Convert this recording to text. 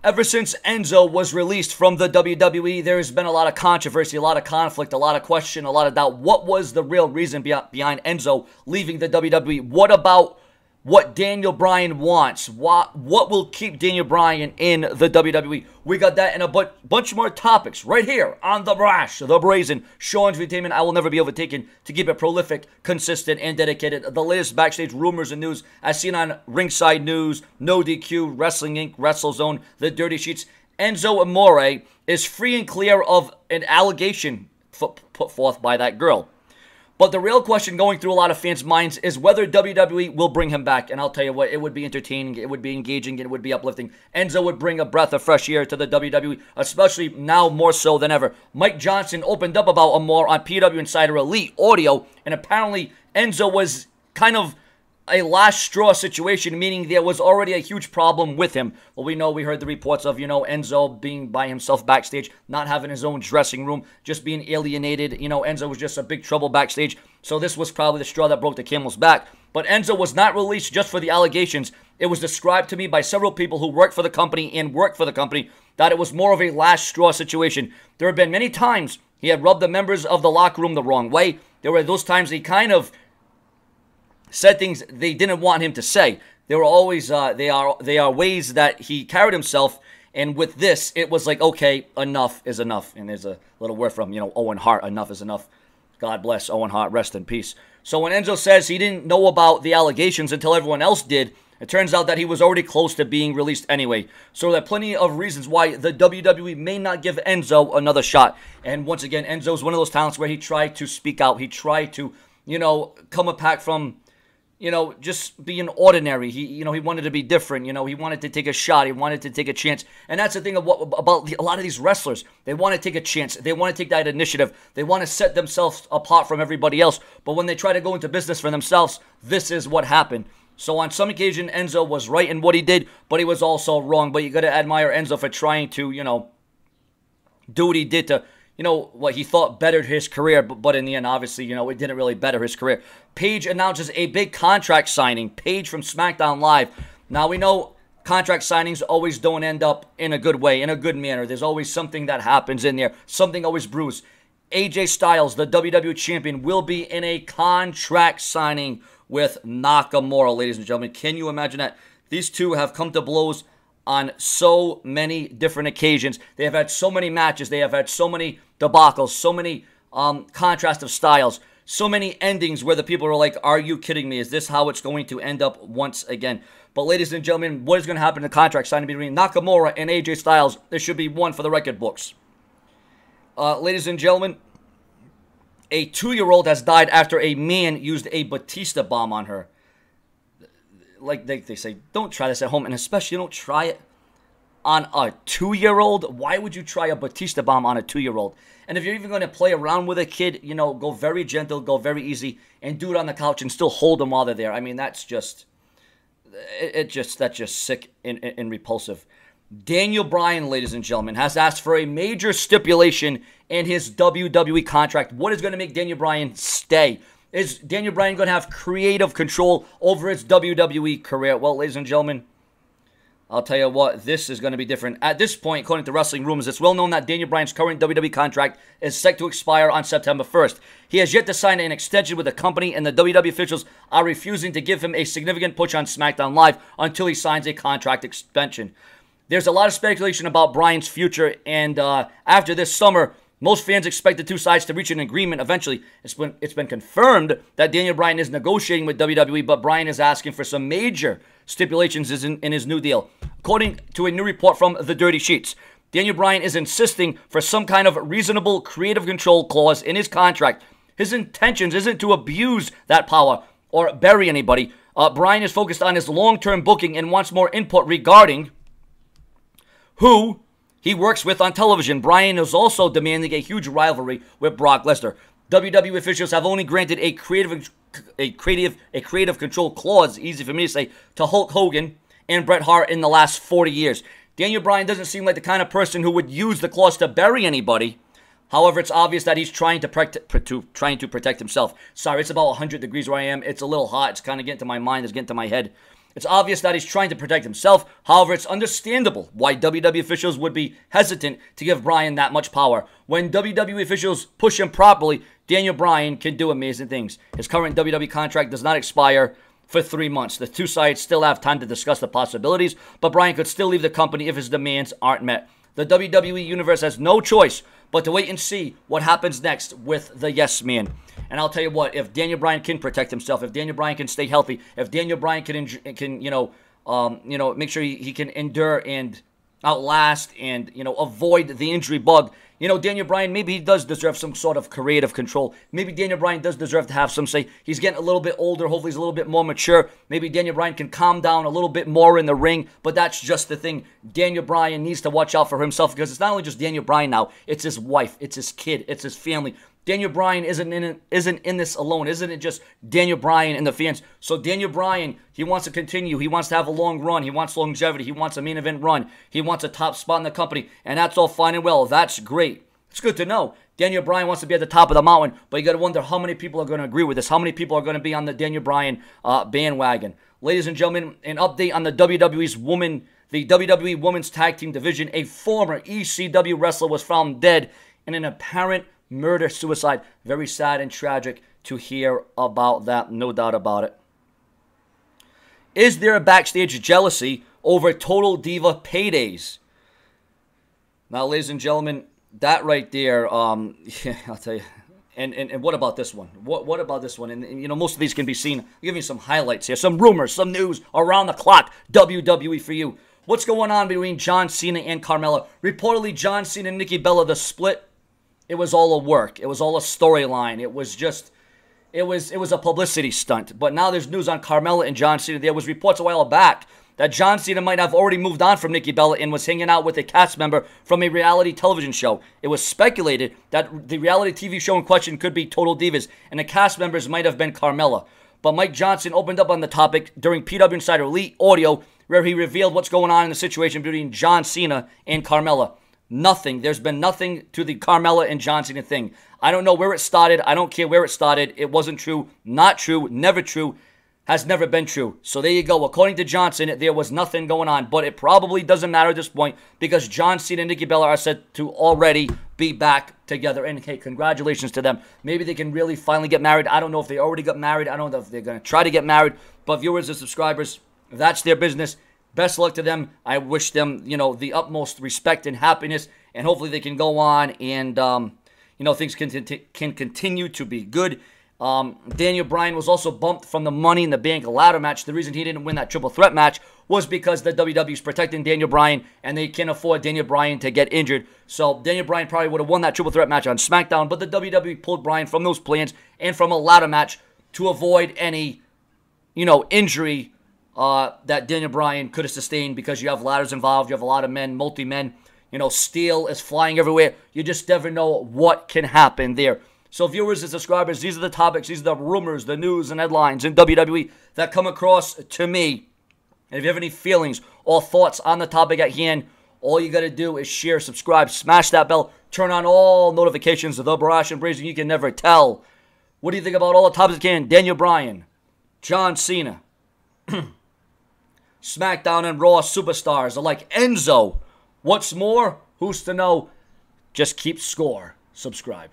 Ever since Enzo was released from the WWE, there's been a lot of controversy, a lot of conflict, a lot of question, a lot of doubt. What was the real reason behind Enzo leaving the WWE? What about what Daniel Bryan wants? What will keep Daniel Bryan in the WWE? We got that and a bunch more topics right here on the Brash, the Brazen, Sean's Entertainment. I will never be overtaken to keep it prolific, consistent, and dedicated. The latest backstage rumors and news as seen on Ringside News, No DQ, Wrestling Inc., WrestleZone, The Dirty Sheets. Enzo Amore is free and clear of an allegation put forth by that girl. But the real question going through a lot of fans' minds is whether WWE will bring him back. And I'll tell you what, it would be entertaining, it would be engaging, it would be uplifting. Enzo would bring a breath of fresh air to the WWE, especially now more so than ever. Mike Johnson opened up about Amore on PW Insider Elite Audio, and apparently Enzo was kind of a last straw situation, meaning there was already a huge problem with him. Well, we heard the reports of, Enzo being by himself backstage, not having his own dressing room, just being alienated. Enzo was just a big trouble backstage. So this was probably the straw that broke the camel's back. But Enzo was not released just for the allegations. It was described to me by several people who work for the company that it was more of a last straw situation. There have been many times he had rubbed the members of the locker room the wrong way. There were those times he kind of said things they didn't want him to say. There were always, they are ways that he carried himself, and with this, it was like, okay, enough is enough. And there's a little word from, Owen Hart, enough is enough. God bless Owen Hart, rest in peace. So when Enzo says he didn't know about the allegations until everyone else did, it turns out that he was already close to being released anyway. So there are plenty of reasons why the WWE may not give Enzo another shot. And once again, Enzo's one of those talents where he tried to speak out. He tried to, come back from, just being ordinary. He wanted to be different. He wanted to take a shot. He wanted to take a chance. And that's the thing about a lot of these wrestlers. They want to take a chance. They want to take that initiative. They want to set themselves apart from everybody else. But when they try to go into business for themselves, this is what happened. So on some occasion, Enzo was right in what he did, but he was also wrong. But you got to admire Enzo for trying to, do what he did to, what he thought bettered his career, but in the end, obviously, it didn't really better his career. Paige announces a big contract signing. Paige from SmackDown Live. Now, we know contract signings always don't end up in a good way, in a good manner. There's always something that happens in there. Something always brews. AJ Styles, the WWE Champion, will be in a contract signing with Nakamura, ladies and gentlemen. Can you imagine that? These two have come to blows on so many different occasions. They have had so many matches. They have had so many debacles, so many contrast of styles, so many endings where the people are like, are you kidding me? Is this how it's going to end up once again? But ladies and gentlemen, what is going to happen in the contract signing between Nakamura and AJ Styles? There should be one for the record books. Ladies and gentlemen, a 2-year-old has died after a man used a Batista bomb on her. Like they say, don't try this at home, and especially don't try it on a 2-year-old. Why would you try a Batista bomb on a 2-year-old? And if you're even going to play around with a kid, go very gentle, go very easy, and do it on the couch and still hold them while they're there. I mean, that's just, that's just sick and repulsive. Daniel Bryan, ladies and gentlemen, has asked for a major stipulation in his WWE contract. What is going to make Daniel Bryan stay? Is Daniel Bryan going to have creative control over his WWE career? Well, ladies and gentlemen, I'll tell you what, this is going to be different. At this point, according to Wrestling Rumors, it's well known that Daniel Bryan's current WWE contract is set to expire on September 1st. He has yet to sign an extension with the company, and the WWE officials are refusing to give him a significant push on SmackDown Live until he signs a contract extension. There's a lot of speculation about Bryan's future, and after this summer, most fans expect the two sides to reach an agreement eventually. It's been confirmed that Daniel Bryan is negotiating with WWE, but Bryan is asking for some major stipulations in his new deal. According to a new report from The Dirty Sheets, Daniel Bryan is insisting for some kind of reasonable creative control clause in his contract. His intentions isn't to abuse that power or bury anybody. Bryan is focused on his long-term booking and wants more input regarding who he works with on television. Bryan is also demanding a huge rivalry with Brock Lesnar. WWE officials have only granted a creative control clause, easy for me to say, to Hulk Hogan and Bret Hart in the last 40 years. Daniel Bryan doesn't seem like the kind of person who would use the clause to bury anybody. However, it's obvious that he's trying to protect himself. Sorry, it's about 100 degrees where I am. It's a little hot. It's kind of getting to my mind. It's getting to my head. It's obvious that he's trying to protect himself. However, it's understandable why WWE officials would be hesitant to give Bryan that much power. When WWE officials push him properly, Daniel Bryan can do amazing things. His current WWE contract does not expire for 3 months. The two sides still have time to discuss the possibilities, but Bryan could still leave the company if his demands aren't met. The WWE Universe has no choice but to wait and see what happens next with the Yes Man. And I'll tell you what, if Daniel Bryan can protect himself, if Daniel Bryan can stay healthy, if Daniel Bryan can make sure he can endure and outlast and, avoid the injury bug, Daniel Bryan, maybe he does deserve some sort of creative control. Maybe Daniel Bryan does deserve to have some say. He's getting a little bit older. Hopefully he's a little bit more mature. Maybe Daniel Bryan can calm down a little bit more in the ring. But that's just the thing. Daniel Bryan needs to watch out for himself because it's not only just Daniel Bryan now. It's his wife. It's his kid. It's his family. Daniel Bryan isn't in this alone. Isn't it just Daniel Bryan and the fans? So Daniel Bryan, he wants to continue. He wants to have a long run. He wants longevity. He wants a main event run. He wants a top spot in the company. And that's all fine and well. That's great. It's good to know. Daniel Bryan wants to be at the top of the mountain, but you got to wonder how many people are going to agree with this. How many people are going to be on the Daniel Bryan bandwagon? Ladies and gentlemen, an update on the WWE Women's Tag Team Division. A former ECW wrestler was found dead in an apparent murder-suicide. Very sad and tragic to hear about that, no doubt about it. Is there a backstage jealousy over Total Diva paydays? Now, ladies and gentlemen, that right there, yeah, I'll tell you. And what about this one? What about this one? And most of these can be seen. I'll give you some highlights here, some rumors, some news around the clock. WWE for you. What's going on between John Cena and Carmella? Reportedly, John Cena and Nikki Bella, the split, it was all a work. It was all a storyline. It was just, it was a publicity stunt. But now there's news on Carmella and John Cena. There was reports a while back that John Cena might have already moved on from Nikki Bella and was hanging out with a cast member from a reality television show. It was speculated that the reality TV show in question could be Total Divas, and the cast members might have been Carmella. But Mike Johnson opened up on the topic during PW Insider Elite Audio, where he revealed what's going on in the situation between John Cena and Carmella. Nothing. There's been nothing to the Carmella and John Cena thing. I don't know where it started. I don't care where it started. It wasn't true. Not true. Never true. Has never been true. So there you go. According to Johnson, there was nothing going on. But it probably doesn't matter at this point because John Cena and Nikki Bella are said to already be back together. And hey, congratulations to them. Maybe they can really finally get married. I don't know if they already got married. I don't know if they're going to try to get married. But viewers and subscribers, that's their business. Best luck to them. I wish them, the utmost respect and happiness. And hopefully they can go on and, things can continue to be good. Daniel Bryan was also bumped from the Money in the Bank ladder match. The reason he didn't win that triple threat match was because the WWE is protecting Daniel Bryan and they can't afford Daniel Bryan to get injured. So Daniel Bryan probably would have won that triple threat match on SmackDown, but the WWE pulled Bryan from those plans and from a ladder match to avoid any, injury that Daniel Bryan could have sustained because you have ladders involved, you have a lot of men, multi-men, steel is flying everywhere. You just never know what can happen there. So viewers and subscribers, these are the topics, these are the rumors, the news and headlines in WWE that come across to me. And if you have any feelings or thoughts on the topic at hand, all you got to do is share, subscribe, smash that bell, turn on all notifications. The Brash and Brazen, you can never tell. What do you think about all the topics at hand? Daniel Bryan, John Cena, SmackDown and Raw superstars are like Enzo. What's more? Who's to know? Just keep score. Subscribe.